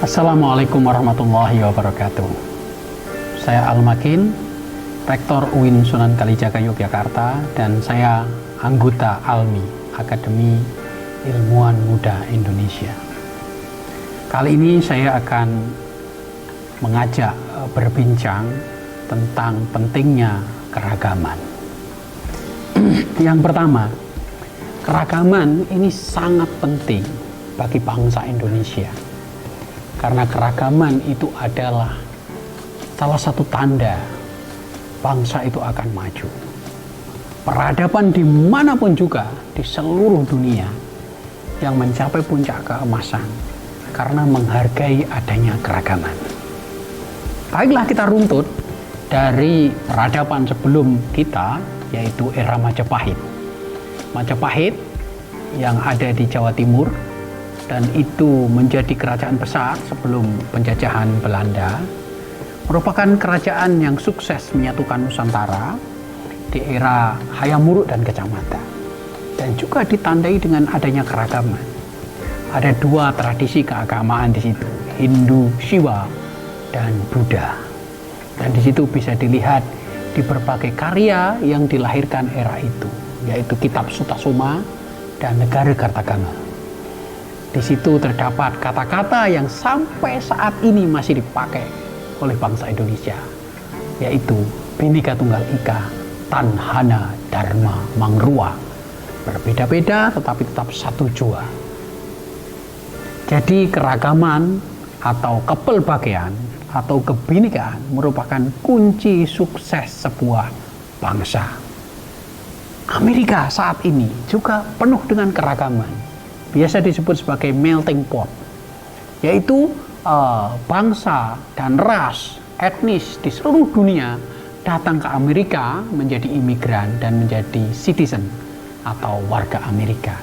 Assalamualaikum warahmatullahi wabarakatuh. Saya Al-Makin, Rektor UIN Sunan Kalijaga Yogyakarta, dan saya anggota ALMI, Akademi Ilmuwan Muda Indonesia. Kali ini saya akan mengajak berbincang tentang pentingnya keragaman. Yang pertama, keragaman ini sangat penting bagi bangsa Indonesia. Karena keragaman itu adalah salah satu tanda bangsa itu akan maju. Peradaban dimanapun juga di seluruh dunia yang mencapai puncak keemasan karena menghargai adanya keragaman. Baiklah, kita runtut dari peradaban sebelum kita, yaitu era Majapahit. Majapahit yang ada di Jawa Timur, dan itu menjadi kerajaan besar sebelum penjajahan Belanda, merupakan kerajaan yang sukses menyatukan Nusantara di era Hayam Wuruk dan Gajah Mada, dan juga ditandai dengan adanya keragaman. Ada dua tradisi keagamaan di situ, Hindu Shiva dan Buddha, dan di situ bisa dilihat di berbagai karya yang dilahirkan era itu, yaitu Kitab Sutasoma dan Negara Kartagama. Di situ terdapat kata-kata yang sampai saat ini masih dipakai oleh bangsa Indonesia, yaitu Bhinneka Tunggal Ika, Tanhana Dharma Mangrua. Berbeda-beda tetapi tetap satu jua. Jadi keragaman atau kepelbagaian atau kebhinekaan merupakan kunci sukses sebuah bangsa. Amerika saat ini juga penuh dengan keragaman. Biasa disebut sebagai melting pot, yaitu bangsa dan ras etnis di seluruh dunia datang ke Amerika menjadi imigran dan menjadi citizen atau warga Amerika.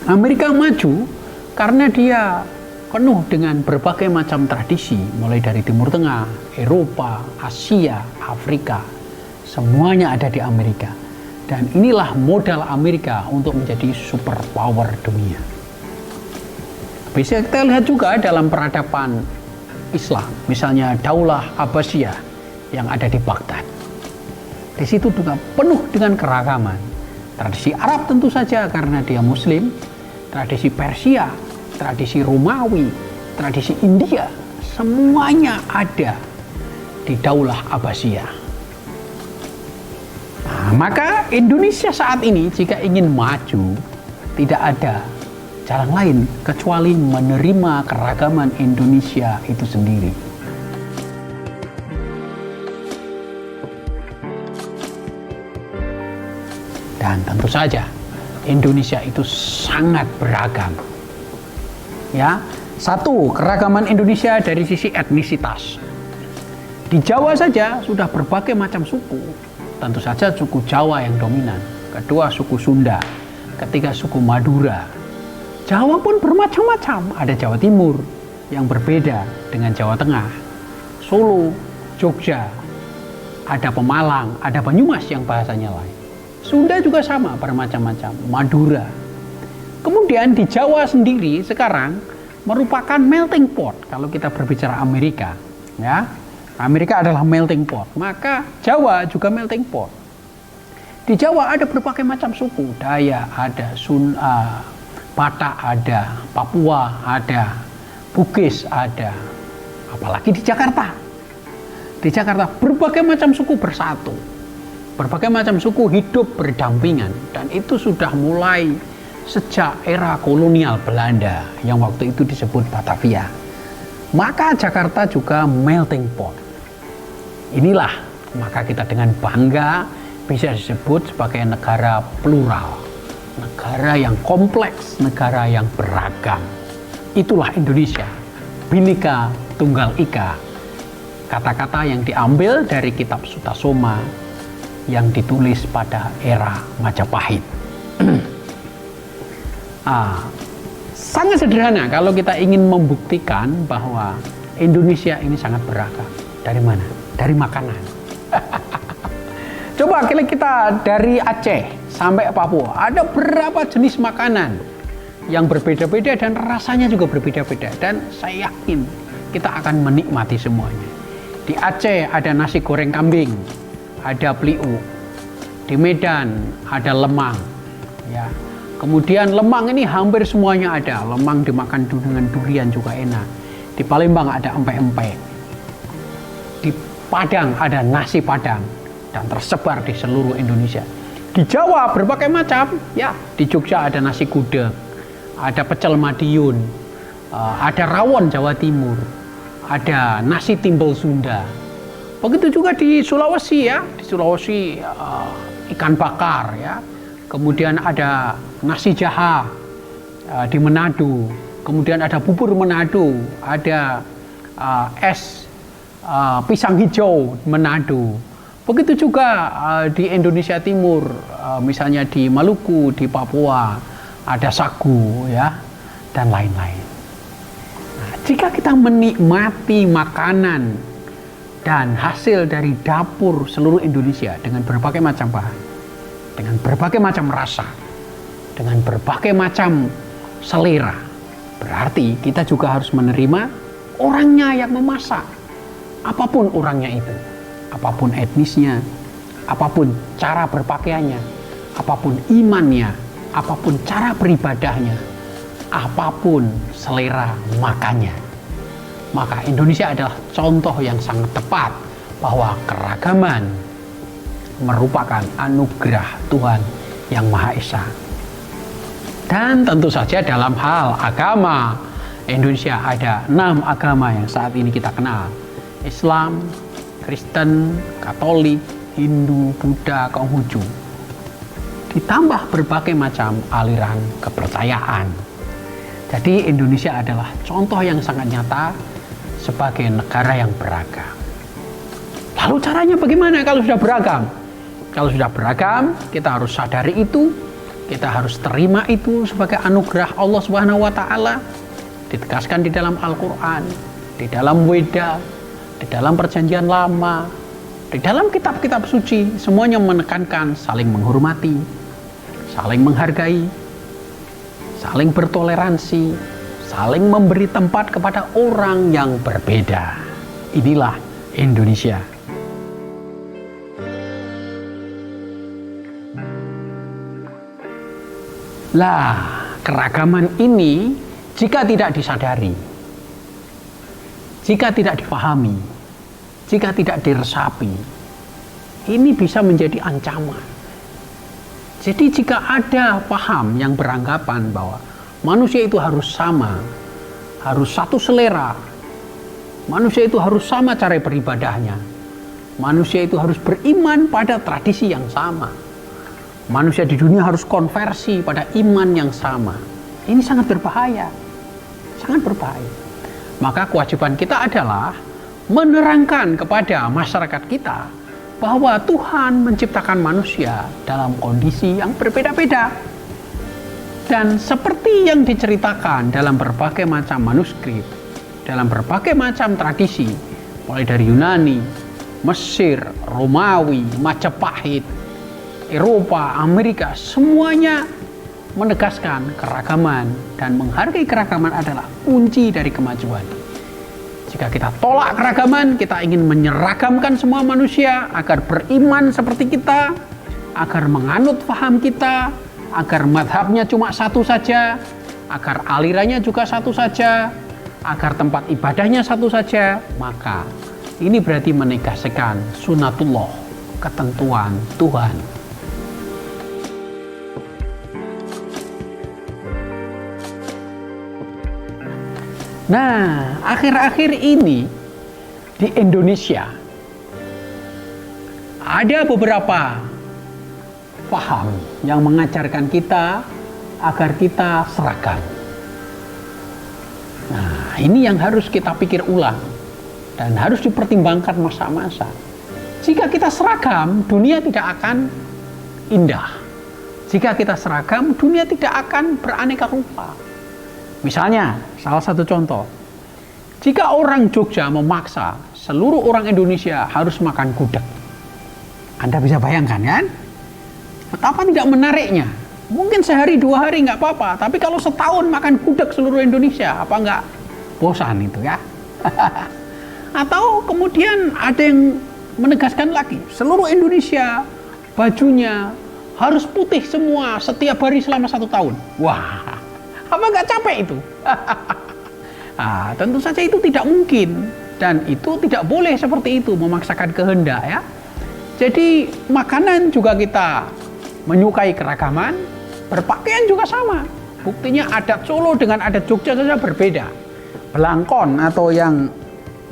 Amerika maju karena dia penuh dengan berbagai macam tradisi, mulai dari Timur Tengah, Eropa, Asia, Afrika, semuanya ada di Amerika. Dan inilah modal Amerika untuk menjadi superpower dunia. Bisa kita lihat juga dalam peradaban Islam, misalnya Daulah Abbasiyah yang ada di Baghdad. Di situ juga penuh dengan keragaman. Tradisi Arab tentu saja karena dia Muslim, tradisi Persia, tradisi Romawi, tradisi India, semuanya ada di Daulah Abbasiyah. Maka Indonesia saat ini jika ingin maju, tidak ada jalan lain kecuali menerima keragaman Indonesia itu sendiri. Dan tentu saja Indonesia itu sangat beragam. Ya, satu, keragaman Indonesia dari sisi etnisitas. Di Jawa saja sudah berbagai macam suku. Tentu saja suku Jawa yang dominan. Kedua, suku Sunda. Ketiga, suku Madura. Jawa pun bermacam-macam. Ada Jawa Timur yang berbeda dengan Jawa Tengah, Solo, Jogja, ada Pemalang, ada Banyumas yang bahasanya lain. Sunda juga sama, bermacam-macam. Madura. Kemudian di Jawa sendiri sekarang merupakan melting pot. Kalau kita berbicara Amerika, ya, Amerika adalah melting pot, maka Jawa juga melting pot. Di Jawa ada berbagai macam suku, Dayak ada, Batak ada, Papua ada, Bugis ada, apalagi di Jakarta. Di Jakarta berbagai macam suku bersatu, berbagai macam suku hidup berdampingan, dan itu sudah mulai sejak era kolonial Belanda yang waktu itu disebut Batavia. Maka Jakarta juga melting pot. Inilah maka kita dengan bangga bisa disebut sebagai negara plural, negara yang kompleks, negara yang beragam. Itulah Indonesia, Bhinneka Tunggal Ika. Kata-kata yang diambil dari Kitab Sutasoma yang ditulis pada era Majapahit. Sangat sederhana kalau kita ingin membuktikan bahwa Indonesia ini sangat beragam. Dari mana? Dari makanan. Coba kita dari Aceh sampai Papua, ada berapa jenis makanan yang berbeda-beda dan rasanya juga berbeda-beda. Dan saya yakin kita akan menikmati semuanya. Di Aceh ada nasi goreng kambing, ada pliu. Di Medan ada lemang, ya. Kemudian lemang ini hampir semuanya ada. Lemang dimakan dengan durian juga enak. Di Palembang ada empek-empek. Di Padang ada nasi Padang dan tersebar di seluruh Indonesia. Di Jawa berbagai macam, ya. Di Jogja ada nasi gudeg, ada pecel Madiun, ada rawon Jawa Timur, ada nasi timbel Sunda. Begitu juga di Sulawesi, ya. Di Sulawesi ikan bakar, ya. Kemudian ada nasi jaha di Manado. Kemudian ada bubur Manado, ada es pisang hijau Manado. Begitu juga di Indonesia Timur, misalnya di Maluku, di Papua, ada sagu, ya, dan lain-lain. Nah, jika kita menikmati makanan dan hasil dari dapur seluruh Indonesia dengan berbagai macam bahan, dengan berbagai macam rasa, dengan berbagai macam selera, berarti kita juga harus menerima orangnya yang memasak, apapun orangnya itu, apapun etnisnya, apapun cara berpakaiannya, apapun imannya, apapun cara beribadahnya, apapun selera makannya. Maka Indonesia adalah contoh yang sangat tepat bahwa keragaman merupakan anugerah Tuhan yang Maha Esa. Dan tentu saja dalam hal agama, Indonesia ada 6 agama yang saat ini kita kenal. Islam, Kristen, Katolik, Hindu, Buddha, Konghucu. Ditambah berbagai macam aliran kepercayaan. Jadi Indonesia adalah contoh yang sangat nyata sebagai negara yang beragam. Lalu caranya bagaimana kalau sudah beragam? Kalau sudah beragam, kita harus sadari itu, kita harus terima itu sebagai anugerah Allah Subhanahu wa taala. Ditegaskan di dalam Al-Qur'an, di dalam Weda, di dalam Perjanjian Lama, di dalam kitab-kitab suci, semuanya menekankan saling menghormati, saling menghargai, saling bertoleransi, saling memberi tempat kepada orang yang berbeda. Inilah Indonesia. Lah, keragaman ini jika tidak disadari, jika tidak dipahami, jika tidak diresapi, ini bisa menjadi ancaman. Jadi jika ada paham yang beranggapan bahwa manusia itu harus sama, harus satu selera, manusia itu harus sama cara beribadahnya, manusia itu harus beriman pada tradisi yang sama, manusia di dunia harus konversi pada iman yang sama. Ini sangat berbahaya, sangat berbahaya. Maka kewajiban kita adalah menerangkan kepada masyarakat kita bahwa Tuhan menciptakan manusia dalam kondisi yang berbeda-beda. Dan seperti yang diceritakan dalam berbagai macam manuskrip, dalam berbagai macam tradisi, mulai dari Yunani, Mesir, Romawi, Majapahit, Eropa, Amerika, semuanya menegaskan keragaman, dan menghargai keragaman adalah kunci dari kemajuan. Jika kita tolak keragaman, kita ingin menyeragamkan semua manusia agar beriman seperti kita, agar menganut paham kita, agar madhabnya cuma satu saja, agar alirannya juga satu saja, agar tempat ibadahnya satu saja, maka ini berarti menegasikan sunatullah, ketentuan Tuhan. Nah, akhir-akhir ini di Indonesia ada beberapa paham yang mengajarkan kita agar kita seragam. Nah, ini yang harus kita pikir ulang dan harus dipertimbangkan masa-masa. Jika kita seragam, dunia tidak akan indah. Jika kita seragam, dunia tidak akan beraneka rupa. Misalnya, salah satu contoh, jika orang Jogja memaksa seluruh orang Indonesia harus makan gudeg, Anda bisa bayangkan kan? Betapa tidak menariknya Mungkin sehari 2 hari nggak apa-apa, tapi kalau setahun makan gudeg seluruh Indonesia, apa nggak bosan itu ya? Atau kemudian ada yang menegaskan lagi, seluruh Indonesia bajunya harus putih semua setiap hari selama 1 tahun. Wah, apa nggak capek itu? Tentu saja itu tidak mungkin, dan itu tidak boleh seperti itu, memaksakan kehendak ya. Jadi makanan juga kita menyukai keragaman, berpakaian juga sama. Buktinya adat Solo dengan adat Jogja saja berbeda. Belangkon atau yang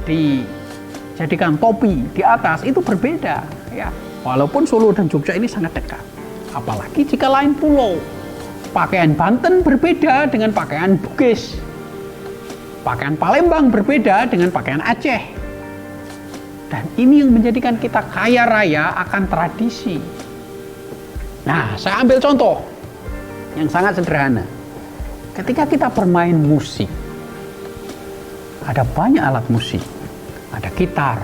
dijadikan topi di atas itu berbeda ya. Walaupun Solo dan Jogja ini sangat dekat. Apalagi jika lain pulau. Pakaian Banten berbeda dengan pakaian Bugis. Pakaian Palembang berbeda dengan pakaian Aceh. Dan ini yang menjadikan kita kaya raya akan tradisi. Nah, saya ambil contoh yang sangat sederhana. Ketika kita bermain musik, ada banyak alat musik. Ada gitar,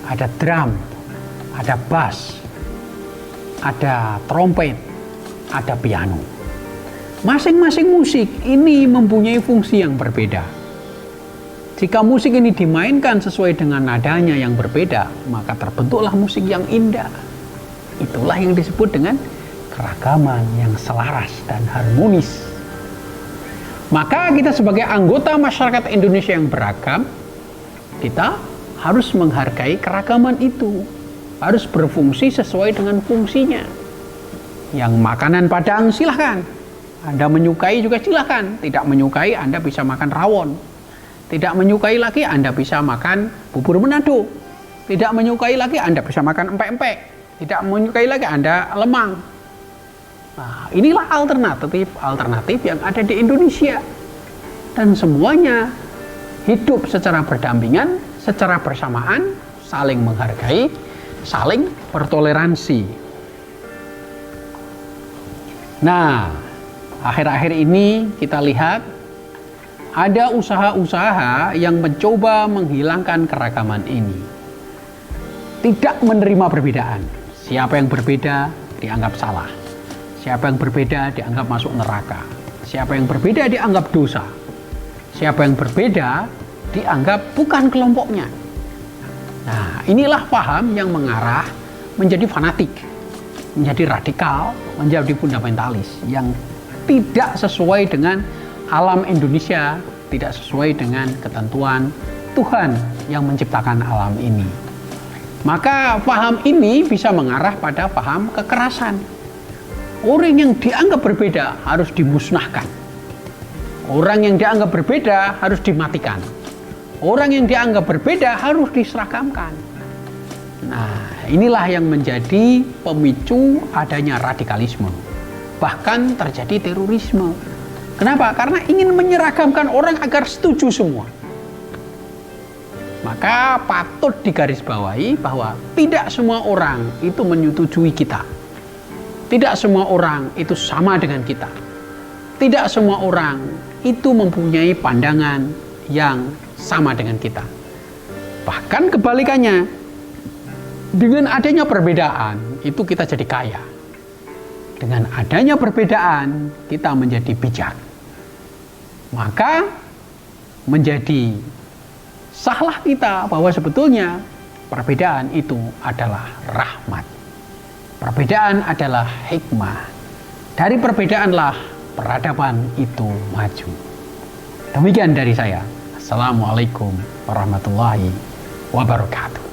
ada drum, ada bass, ada trompet, ada piano. Masing-masing musik ini mempunyai fungsi yang berbeda. Jika musik ini dimainkan sesuai dengan nadanya yang berbeda, maka terbentuklah musik yang indah. Itulah yang disebut dengan keragaman yang selaras dan harmonis. Maka kita sebagai anggota masyarakat Indonesia yang beragam, kita harus menghargai keragaman itu, harus berfungsi sesuai dengan fungsinya. Yang makanan Padang silahkan, Anda menyukai juga silahkan, tidak menyukai Anda bisa makan rawon, tidak menyukai lagi Anda bisa makan bubur Manado, tidak menyukai lagi Anda bisa makan empek-empek, tidak menyukai lagi Anda lemang. Nah, inilah alternatif yang ada di Indonesia, dan semuanya hidup secara berdampingan, secara bersamaan, saling menghargai, saling bertoleransi. Nah, akhir-akhir ini kita lihat ada usaha-usaha yang mencoba menghilangkan keragaman ini. Tidak menerima perbedaan. Siapa yang berbeda dianggap salah. Siapa yang berbeda dianggap masuk neraka. Siapa yang berbeda dianggap dosa. Siapa yang berbeda dianggap bukan kelompoknya. Nah, inilah paham yang mengarah menjadi fanatik, menjadi radikal, menjadi fundamentalis yang tidak sesuai dengan alam Indonesia, tidak sesuai dengan ketentuan Tuhan yang menciptakan alam ini. Maka paham ini bisa mengarah pada paham kekerasan. Orang yang dianggap berbeda harus dimusnahkan. Orang yang dianggap berbeda harus dimatikan. Orang yang dianggap berbeda harus diseragamkan. Nah, inilah yang menjadi pemicu adanya radikalisme. Bahkan terjadi terorisme. Kenapa? Karena ingin menyeragamkan orang agar setuju semua. Maka patut digarisbawahi bahwa tidak semua orang itu menyetujui kita. Tidak semua orang itu sama dengan kita. Tidak semua orang itu mempunyai pandangan yang sama dengan kita. Bahkan kebalikannya, dengan adanya perbedaan, itu kita jadi kaya. Dengan adanya perbedaan, kita menjadi bijak. Maka menjadi salah kita bahwa sebetulnya perbedaan itu adalah rahmat. Perbedaan adalah hikmah. Dari perbedaanlah peradaban itu maju. Demikian dari saya. Assalamualaikum warahmatullahi wabarakatuh.